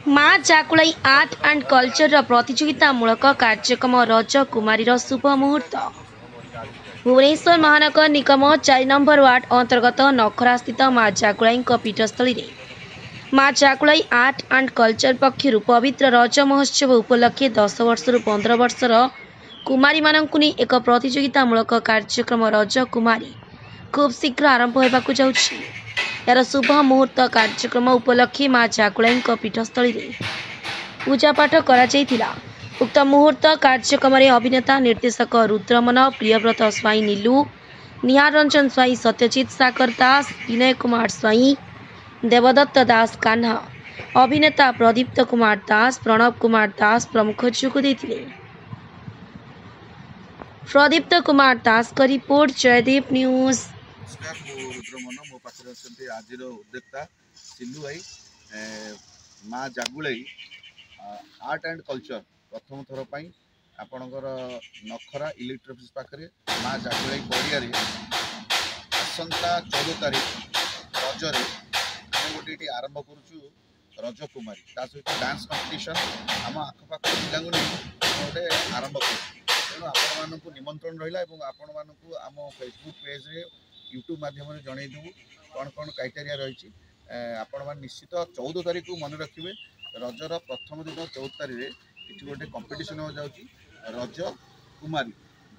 माँ चाकुलाई art and culture प्रतियोगितामूलक कार्यक्रम रज कुमारी शुभ मुहूर्त। भुवनेश्वर महानगर निगम 4 नंबर वार्ड अंतर्गत नखरा स्थित माँ चाकुलाई पीठस्थली माँ चाकुलाई आर्ट एंड कल्चर पक्षर पवित्र रज महोत्सव उपलक्षे 10 वर्ष 15 वर्षर कुमारी मानू एक प्रतियोगितामूलक कार्यक्रम रज कुमारी खूब शीघ्र आरंभ होगा जाउछि। यार शुभ मुहूर्त कार्यक्रम उपलक्षे माँ चाकुलाई पीठस्थली पूजापाठ करा। उक्त मुहूर्त कार्यक्रम अभिनेता निर्देशक रुद्रमन प्रियव्रत स्वाई नीलू निहार रंजन स्वाई सत्यजित सागर दास विनय कुमार स्वाई देवदत्त दास कान्हा अभिनेता प्रदीप्त कुमार दास प्रणव कुमार दास प्रमुख जोग देथिले। प्रदीप्त कुमार दास का रिपोर्ट जयदेव न्यूज। नमस्कार मु रुद्रमन मो पाखे अच्छा आज उद्योक्ता सिलू भाई माँ जागुलाई आर्ट एंड कल्चर प्रथम थर पर आपणकर नखरा इलेक्ट्रिक ऑफिस पाखे माँ जागुलाई पड़िया आसंता 14 तारीख रजरे आम गोटे आरंभ करुचु रज कुमारी ता सहित डांस कंपटीशन आम आखपाख पिला गोटे आरंभ कर तेणु आपण निमंत्रण रहा आपण मानक आम फेसबुक पेज रे यूट्यूब माध्यम जनईदेवु कौन कौन क्राइटेरिया रही आपण निश्चित 14 तारीख को मन रखिए रजर प्रथम दिन 14 तारीख ये गोटे कंपटीशन हो जाऊँगी रज कुमारी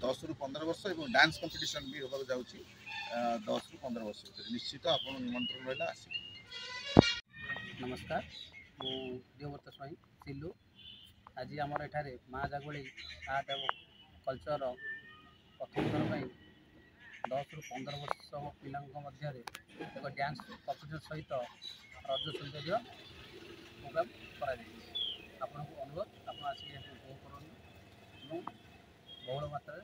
10 रु 15 वर्ष और डांस कंपटीशन भी होगा जाऊँगी 10 रु 15 वर्ष निश्चित आप निमंत्रण रहा आस। नमस्कार मु देवदत्त स्वाई सिलू आज आमर एठारे माँ जागुड़ी आर्ट एवं कल्चर प्रथम थर 10 रु 15 वर्ष पिला मध्य एक डांस कम्पिटिशन सहित रज सौंदर्य प्रोग्राम कर अनुरोध आप उपभोग करूँ बहुल मात्रा